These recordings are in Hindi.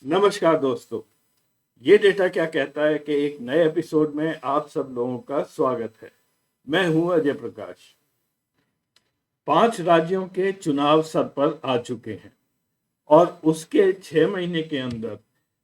नमस्कार दोस्तों। ये डेटा क्या कहता है कि एक नए एपिसोड में आप सब लोगों का स्वागत है। मैं हूं अजय प्रकाश। 5 राज्यों के चुनाव सर पर आ चुके हैं और उसके 6 महीने के अंदर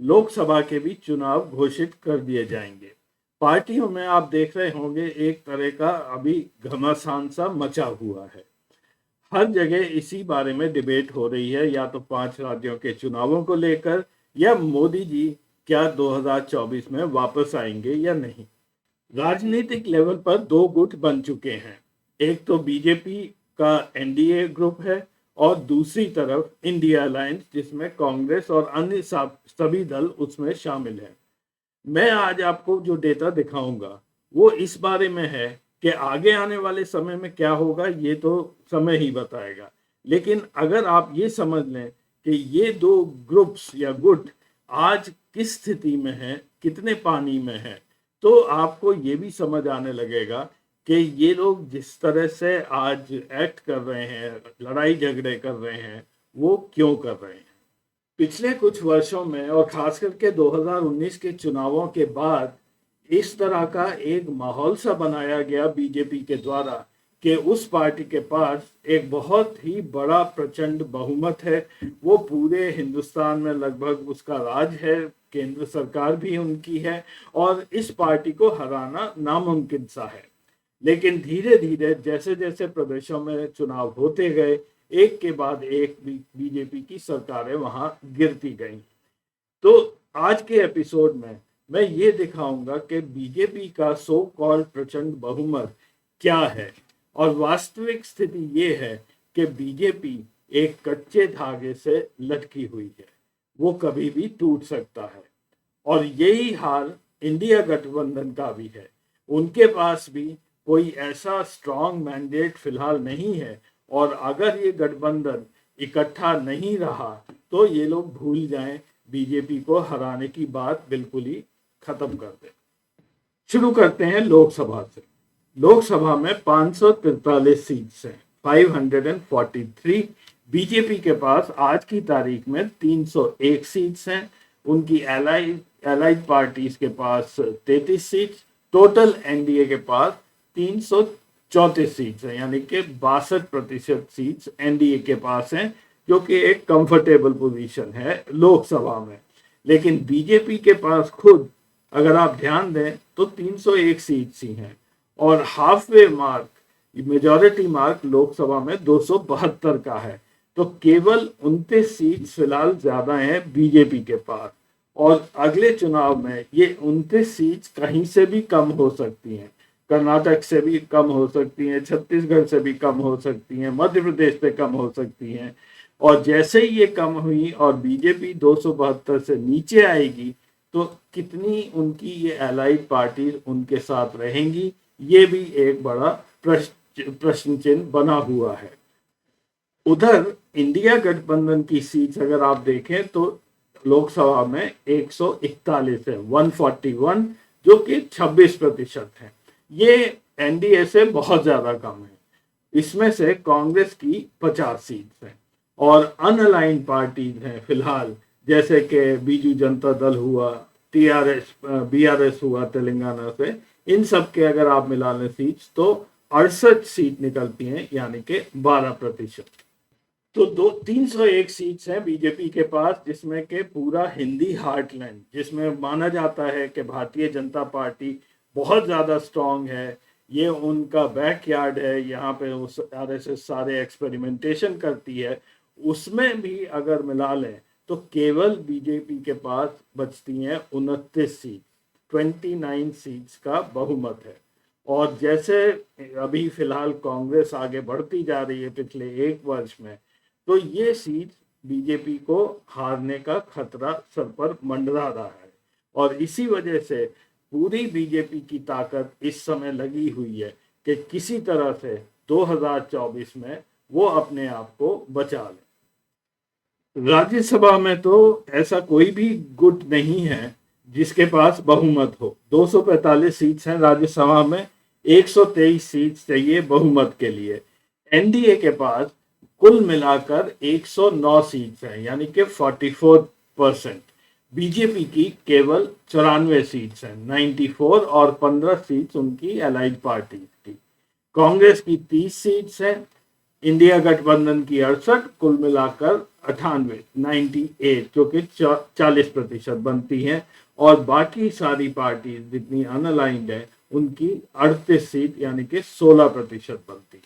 लोकसभा के भी चुनाव घोषित कर दिए जाएंगे। पार्टियों में आप देख रहे होंगे एक तरह का अभी घमासान सा मचा हुआ है। हर जगह इसी बारे में डिबेट हो रही है, या तो 5 राज्यों के चुनावों को लेकर या मोदी जी क्या 2024 में वापस आएंगे या नहीं। राजनीतिक लेवल पर दो गुट बन चुके हैं। एक तो बीजेपी का एनडीए ग्रुप है और दूसरी तरफ इंडिया अलायंस, जिसमें कांग्रेस और अन्य सभी दल उसमें शामिल हैं। मैं आज आपको जो डेटा दिखाऊंगा वो इस बारे में है कि आगे आने वाले समय में क्या होगा, ये तो समय ही बताएगा। लेकिन अगर आप ये समझ लें कि ये दो ग्रुप्स या गुट आज किस स्थिति में है, कितने पानी में है, तो आपको ये भी समझ आने लगेगा कि ये लोग जिस तरह से आज एक्ट कर रहे हैं, लड़ाई झगड़े कर रहे हैं, वो क्यों कर रहे हैं। पिछले कुछ वर्षों में और खास करके 2019 के चुनावों के बाद इस तरह का एक माहौल सा बनाया गया बीजेपी के द्वारा कि उस पार्टी के पास एक बहुत ही बड़ा प्रचंड बहुमत है। वो पूरे हिंदुस्तान में लगभग उसका राज है, केंद्र सरकार भी उनकी है और इस पार्टी को हराना नामुमकिन सा है। लेकिन धीरे धीरे जैसे जैसे प्रदेशों में चुनाव होते गए, एक के बाद एक बीजेपी की सरकारें वहां गिरती गईं। तो आज के एपिसोड में मैं ये दिखाऊंगा कि बीजेपी का सो कॉल्ड प्रचंड बहुमत क्या है और वास्तविक स्थिति ये है कि बीजेपी एक कच्चे धागे से लटकी हुई है, वो कभी भी टूट सकता है। और यही हाल इंडिया गठबंधन का भी है। उनके पास भी कोई ऐसा स्ट्रॉन्ग मैंडेट फिलहाल नहीं है और अगर ये गठबंधन इकट्ठा नहीं रहा तो ये लोग भूल जाएं, बीजेपी को हराने की बात बिल्कुल ही खत्म कर दें। शुरू करते हैं लोकसभा से। लोकसभा में 543 सीट्स हैं, 543। बीजेपी के पास आज की तारीख में 301 सीट्स हैं। उनकी एलाइड पार्टीज के पास 33 सीट्स। टोटल एनडीए के पास 334 सीट्स हैं, यानी कि 62% सीट्स एनडीए के पास हैं, जो कि एक कंफर्टेबल पोजीशन है लोकसभा में। लेकिन बीजेपी के पास खुद अगर आप ध्यान दें तो 301 सीट्स ही हैं और halfway mark, majority mark Lok Sabha में 272 का है। तो केवल 29 सीट्स फिलहाल ज्यादा हैं बीजेपी के पास और अगले चुनाव में ये 29 सीट्स कहीं से भी कम हो सकती हैं। कर्नाटक से भी कम हो सकती हैं, छत्तीसगढ़ से भी कम हो सकती हैं, मध्य प्रदेश से कम हो सकती हैं। और जैसे ही ये कम हुई और बीजेपी 272 से नीचे आएगी तो कितनी उनकी ये एलाइड पार्टी उनके साथ रहेंगी, ये भी एक बड़ा प्रश्न चिन्ह बना हुआ है। उधर इंडिया गठबंधन की सीट्स अगर आप देखें तो लोकसभा में 141 है, 141, जो कि 26% है। ये एनडीए से बहुत ज्यादा कम है। इसमें से कांग्रेस की 50 सीट्स हैं और अनअलाइंड पार्टीज हैं फिलहाल, जैसे कि बीजू जनता दल हुआ, टीआरएस, बीआरएस हुआ तेलंगाना से। इन सब के अगर आप मिला लें सीट्स तो 68 सीट निकलती हैं, यानी कि 12%। तो 301 सीट्स हैं बीजेपी के पास, जिसमें के पूरा हिंदी हार्टलैंड, जिसमें माना जाता है कि भारतीय जनता पार्टी बहुत ज़्यादा स्ट्रांग है, ये उनका बैकयार्ड है, यहाँ पे वो आरएसएस सारे एक्सपेरिमेंटेशन करती है, उसमें भी अगर मिला लें तो केवल बीजेपी के पास बचती हैं 29 सीट, 29 सीट्स का बहुमत है। और जैसे अभी फिलहाल कांग्रेस आगे बढ़ती जा रही है पिछले एक वर्ष में, तो ये सीट बीजेपी को हारने का खतरा सर पर मंडरा रहा है और इसी वजह से पूरी बीजेपी की ताकत इस समय लगी हुई है कि किसी तरह से 2024 में वो अपने आप को बचा ले। राज्यसभा में तो ऐसा कोई भी गुट नहीं है जिसके पास बहुमत हो। 245 सीट्स हैं राज्यसभा में, 123 सीट्स चाहिए बहुमत के लिए। एनडीए के पास कुल मिलाकर 109 सीट्स हैं, यानी कि 44%। बीजेपी की केवल 94 सीट्स हैं, 94, और 15 सीट्स उनकी अलाइड पार्टी की। कांग्रेस की 30 सीट्स हैं, इंडिया गठबंधन की 68, कुल मिलाकर 98, 98, जो कि 40% बनती हैं। और बाकी सारी पार्टी जितनी अनअलाइंड है उनकी 38 सीट यानी कि 16% बनती है।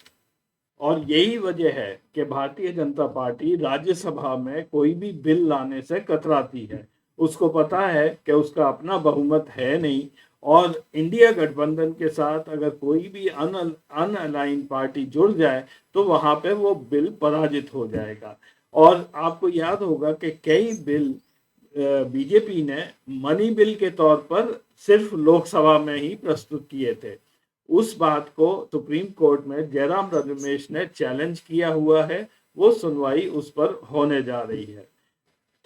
और यही वजह है कि भारतीय जनता पार्टी राज्यसभा में कोई भी बिल लाने से कतराती है। उसको पता है कि उसका अपना बहुमत है नहीं, और इंडिया गठबंधन के साथ अगर कोई भी अनअलाइंड पार्टी जुड़ जाए तो वहां पे वो बिल पराजित हो जाएगा। और आपको याद होगा कि कई बिल बीजेपी ने मनी बिल के तौर पर सिर्फ लोकसभा में ही प्रस्तुत किए थे। उस बात को सुप्रीम कोर्ट में जयराम रमेश ने चैलेंज किया हुआ है, वो सुनवाई उस पर होने जा रही है।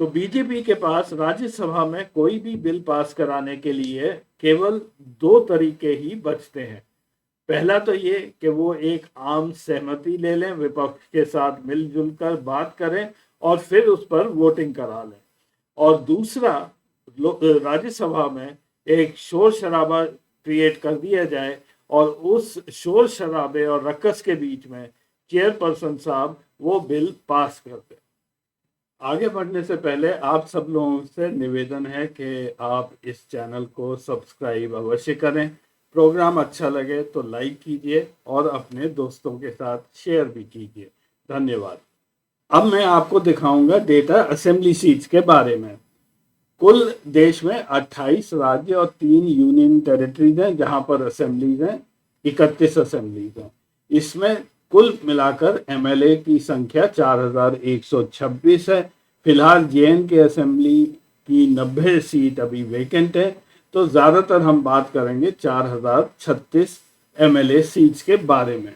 तो बीजेपी के पास राज्यसभा में कोई भी बिल पास कराने के लिए केवल दो तरीके ही बचते हैं। पहला तो ये कि वो एक आम सहमति ले लें, विपक्ष के साथ मिलजुल कर बात करें और फिर उस पर वोटिंग करा लें। और दूसरा, राज्यसभा में एक शोर शराबा क्रिएट कर दिया जाए और उस शोर शराबे और रक्कस के बीच में चेयरपर्सन साहब वो बिल पास कर दें। आगे बढ़ने से पहले आप सब लोगों से निवेदन है कि आप इस चैनल को सब्सक्राइब अवश्य करें। प्रोग्राम अच्छा लगे तो लाइक कीजिए और अपने दोस्तों के साथ शेयर भी कीजिए। धन्यवाद। अब मैं आपको दिखाऊंगा डेटा असेंबली सीट्स के बारे में। कुल देश में 28 राज्य और 3 यूनियन टेरिटरीज हैं जहां पर असेंबलीज हैं, 31 असेंबलीज हैं। इसमें कुल मिलाकर एमएलए की संख्या 4126 है। फिलहाल जेएन के असेंबली की 90 सीट अभी वेकेंट है, तो ज़्यादातर हम बात करेंगे 4036 एमएलए सीट्स के बारे में।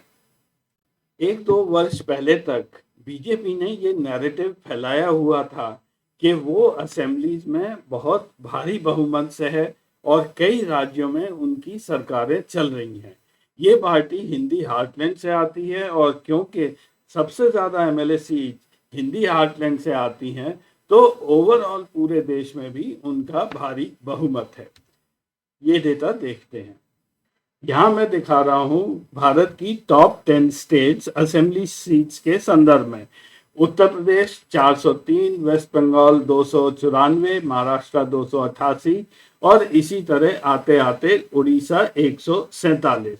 1-2 वर्ष पहले तक बीजेपी ने ये नैरेटिव फैलाया हुआ था कि वो असेंबलीज में बहुत भारी बहुमत से है और कई राज्यों में उनकी सरकारें चल रही हैं। ये पार्टी हिंदी हार्टलैंड से आती है, और क्योंकि सबसे ज़्यादा एमएलए सीट हिंदी हार्टलैंड से आती हैं तो ओवरऑल पूरे देश में भी उनका भारी बहुमत है। ये डेटा देखते हैं। यहाँ मैं दिखा रहा हूँ भारत की टॉप 10 स्टेट्स असेंबली सीट्स के संदर्भ में। उत्तर प्रदेश 403, वेस्ट बंगाल 294, महाराष्ट्र 288 और इसी तरह आते आते उड़ीसा 147।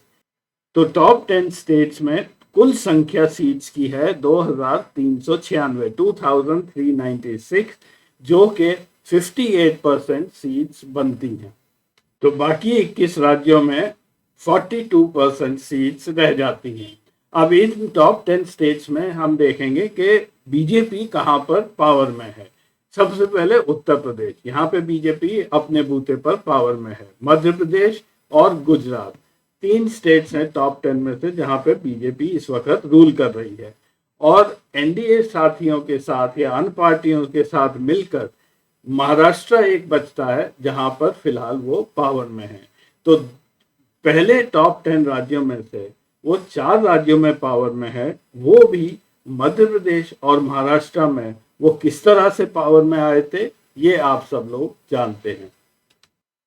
तो टॉप 10 स्टेट्स में कुल संख्या सीट्स की है 2396, 2396, जो कि 58% सीट्स बनती हैं। तो बाकी 21 राज्यों में 42% सीट्स रह जाती हैं। अब इन टॉप 10 स्टेट्स में हम देखेंगे कि बीजेपी कहां पर पावर में है। सबसे पहले उत्तर प्रदेश, यहाँ पे बीजेपी अपने बूते पर पावर में है। मध्य प्रदेश और गुजरात, 3 स्टेट्स हैं टॉप 10 में से जहां पे बीजेपी इस वक्त रूल कर रही है। और एनडीए साथियों के साथ या अन्य पार्टियों के साथ मिलकर महाराष्ट्र एक बचता है जहां पर फिलहाल वो पावर में है। तो पहले टॉप 10 राज्यों में से वो 4 राज्यों में पावर में है, वो भी मध्य प्रदेश और महाराष्ट्र में वो किस तरह से पावर में आए थे ये आप सब लोग जानते हैं।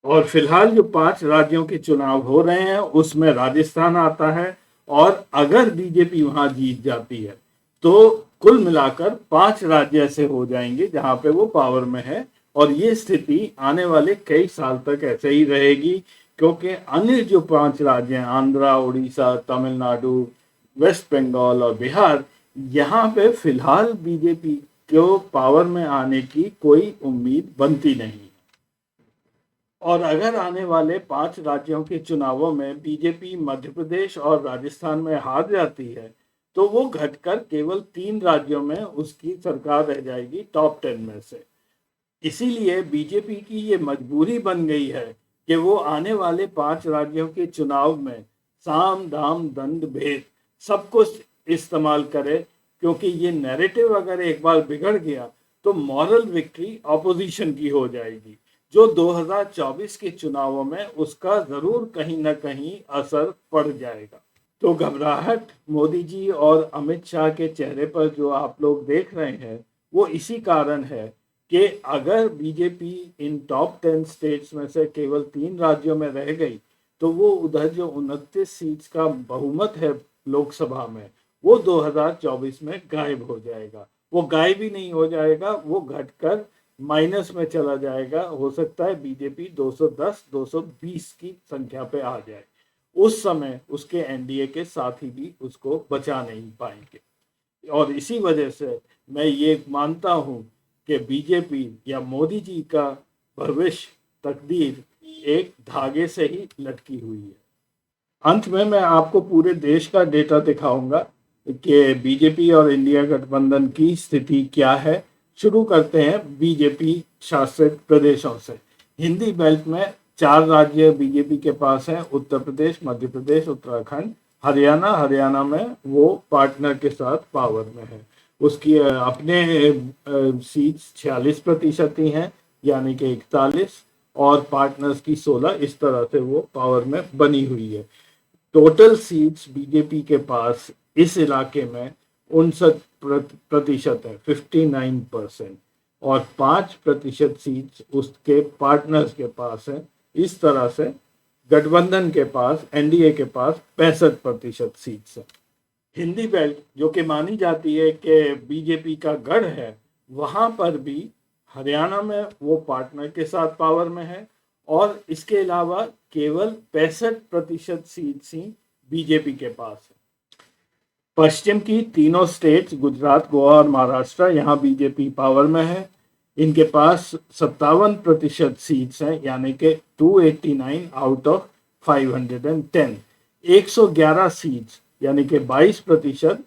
और फिलहाल जो 5 राज्यों के चुनाव हो रहे हैं उसमें राजस्थान आता है, और अगर बीजेपी वहां जीत जाती है तो कुल मिलाकर 5 राज्य ऐसे हो जाएंगे जहां पे वो पावर में है। और ये स्थिति आने वाले कई साल तक ऐसे ही रहेगी, क्योंकि अन्य जो 5 राज्य हैं, आंध्रा, उड़ीसा, तमिलनाडु, वेस्ट बंगाल और बिहार, यहाँ पे फिलहाल बीजेपी को पावर में आने की कोई उम्मीद बनती नहीं। और अगर आने वाले 5 राज्यों के चुनावों में बीजेपी मध्य प्रदेश और राजस्थान में हार जाती है तो वो घटकर केवल 3 राज्यों में उसकी सरकार रह जाएगी टॉप 10 में से। इसीलिए बीजेपी की ये मजबूरी बन गई है कि वो आने वाले 5 राज्यों के चुनाव में साम दाम दंड भेद सब कुछ इस्तेमाल करे, क्योंकि ये नैरेटिव अगर एक बार बिगड़ गया तो मॉरल विक्ट्री ऑपोजिशन की हो जाएगी, जो 2024 के चुनावों में उसका जरूर कहीं ना कहीं असर पड़ जाएगा। तो घबराहट मोदी जी और अमित शाह के चेहरे पर जो आप लोग देख रहे हैं वो इसी कारण है कि अगर बीजेपी इन टॉप 10 स्टेट्स में से केवल 3 राज्यों में रह गई तो वो उधर जो 29 सीट्स का बहुमत है लोकसभा में, वो 2024 में गायब हो जाएगा। वो गायब ही नहीं हो जाएगा, वो घटकर माइनस में चला जाएगा। हो सकता है बीजेपी 210 220 की संख्या पे आ जाए। उस समय उसके एनडीए के साथी भी उसको बचा नहीं पाएंगे। और इसी वजह से मैं ये मानता हूं कि बीजेपी या मोदी जी का भविष्य तकदीर एक धागे से ही लटकी हुई है। अंत में मैं आपको पूरे देश का डेटा दिखाऊंगा कि बीजेपी और इंडिया गठबंधन की स्थिति क्या है। शुरू करते हैं बीजेपी शासित प्रदेशों से। हिंदी बेल्ट में 4 राज्य बीजेपी के पास हैं, उत्तर प्रदेश, मध्य प्रदेश, उत्तराखंड, हरियाणा। हरियाणा में वो पार्टनर के साथ पावर में है। उसकी अपने सीट्स 46% ही हैं, यानी कि 41, और पार्टनर्स की 16। इस तरह से वो पावर में बनी हुई है। टोटल सीट्स बीजेपी के पास इस इलाके में 59% है, 59%, और 5% सीट्स उसके पार्टनर्स के पास है। इस तरह से गठबंधन के पास, एनडीए के पास 65% सीट्स है। हिंदी बेल्ट जो कि मानी जाती है कि बीजेपी का गढ़ है, वहां पर भी हरियाणा में वो पार्टनर के साथ पावर में है, और इसके अलावा केवल 65% सीट्स ही बीजेपी के पास है। पश्चिम की तीनों स्टेट्स, गुजरात, गोवा और महाराष्ट्र, यहाँ बीजेपी पावर में है। इनके पास 57% सीट्स हैं, यानी कि 289 आउट ऑफ 510। 111 सीट्स यानी कि 22%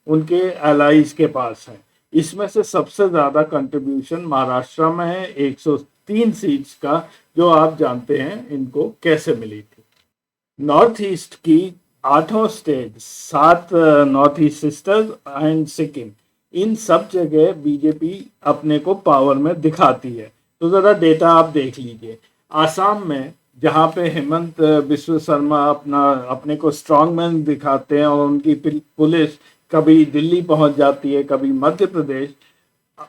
उनके एलाइज के पास है। इसमें से सबसे ज्यादा कंट्रीब्यूशन महाराष्ट्र में है, 103 सीट्स का, जो आप जानते हैं इनको कैसे मिली थी। नॉर्थ ईस्ट की 8 state, 7 north east sisters and Sikkim, इन सब जगह बीजेपी अपने को पावर में दिखाती है। तो जरा डेटा आप देख लीजिए। आसाम में जहाँ पे हेमंत बिस्व शर्मा अपने को स्ट्रॉन्ग मैन दिखाते हैं और उनकी पुलिस कभी दिल्ली पहुंच जाती है, कभी मध्य प्रदेश,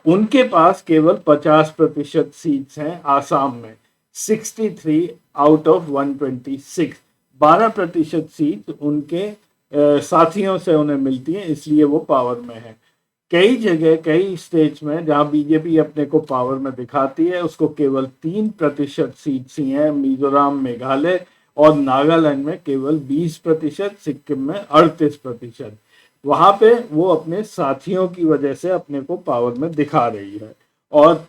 उनके पास केवल 50% सीट्स हैं। आसाम में 63 आउट ऑफ 126, 12% सीट उनके साथियों से उन्हें मिलती हैं, इसलिए वो पावर में है। कई जगह, कई स्टेट्स में जहां बीजेपी अपने को पावर में दिखाती है, उसको केवल 3% सीट्स ही हैं। मिजोरम, मेघालय और नागालैंड में केवल 20%, सिक्किम में 38%। वहां पे वो अपने साथियों की वजह से अपने को पावर में दिखा रही है। और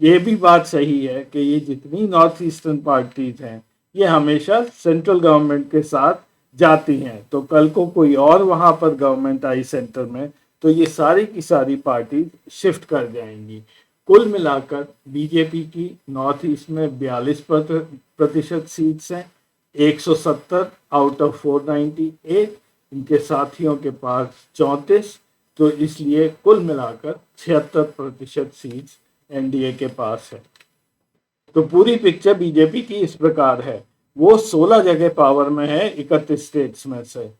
ये भी बात सही है कि ये जितनी नॉर्थ ईस्टर्न पार्टीज हैं, ये हमेशा सेंट्रल गवर्नमेंट के साथ जाती हैं। तो कल को कोई और वहां पर गवर्नमेंट आई सेंटर में, तो ये सारी की सारी पार्टी शिफ्ट कर जाएंगी। कुल मिलाकर बीजेपी की नॉर्थ ईस्ट में 42% सीट्स हैं, 170 आउट ऑफ 498। इनके साथियों के पास 34। तो इसलिए कुल मिलाकर 76% सीट्स एनडीए के पास है। तो पूरी पिक्चर बीजेपी की इस प्रकार है। वो 16 जगह पावर में है 31 स्टेट्स में से।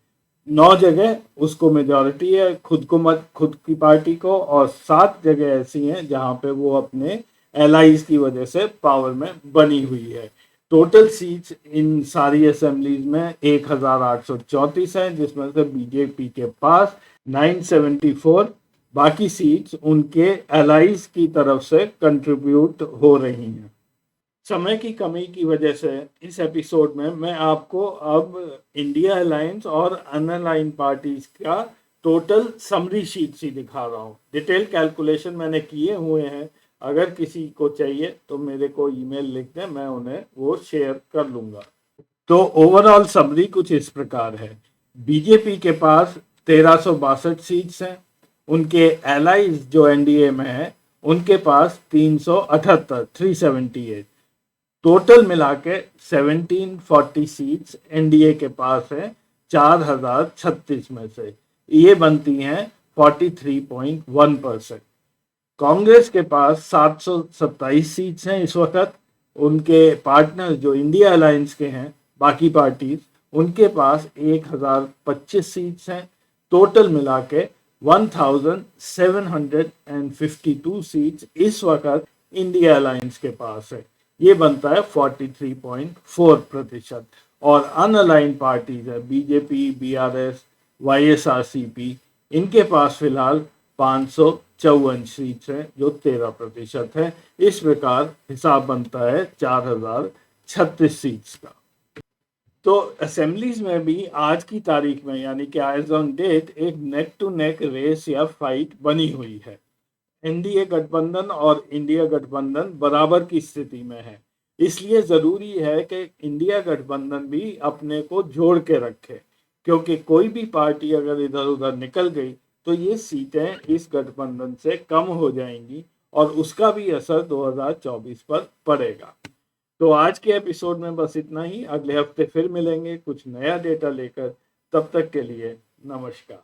9 जगह उसको मेजॉरिटी है खुद की पार्टी को, और 7 जगह ऐसी हैं जहां पे वो अपने एलाइज की वजह से पावर में बनी हुई है। टोटल सीट्स इन सारी असेंबलीज में 1834 हैं, जिसमें से बीजेपी के पास 974, बाकी सीट्स उनके एलाइज की तरफ से कंट्रीब्यूट हो रही हैं। समय की कमी की वजह से इस एपिसोड में मैं आपको अब इंडिया अलायंस और अनअलाइन पार्टीज का टोटल समरी शीट ही दिखा रहा हूँ। डिटेल कैलकुलेशन मैंने किए हुए हैं, अगर किसी को चाहिए तो मेरे को ईमेल लिख दें, मैं उन्हें वो शेयर कर लूँगा। तो ओवरऑल समरी कुछ इस प्रकार है। बीजेपी के पास 1362 सीट्स हैं। उनके एलाइज जो एनडीए में है, उनके पास 378, 378। टोटल मिला के 1740 सीट्स एनडीए के पास है 4036 में से। ये बनती हैं 43.1%। कांग्रेस के पास 727 सीट्स हैं इस वक्त। उनके पार्टनर्स जो इंडिया अलायंस के हैं, बाकी पार्टीज, उनके पास 1025 सीट्स हैं। टोटल मिला के 1752 सीट्स इस वक्त इंडिया अलायंस के पास है, ये बनता है 43.4%। और अनअलाइंड पार्टीज है बीजेपी, बीआरएस, वाईएसआरसीपी, इनके पास फिलहाल 554 सीट्स हैं जो 13% है। इस प्रकार हिसाब बनता है 4036 सीट्स का। तो असेंबलीज में भी आज की तारीख में यानी कि एज ऑन डेट एक नेक टू नेक रेस या फाइट बनी हुई है। एनडीए गठबंधन और इंडिया गठबंधन बराबर की स्थिति में है, इसलिए जरूरी है कि इंडिया गठबंधन भी अपने को जोड़ के रखे, क्योंकि कोई भी पार्टी अगर इधर उधर निकल गई तो ये सीटें इस गठबंधन से कम हो जाएंगी और उसका भी असर 2024 पर पड़ेगा। तो आज के एपिसोड में बस इतना ही। अगले हफ्ते फिर मिलेंगे कुछ नया डेटा लेकर। तब तक के लिए नमस्कार।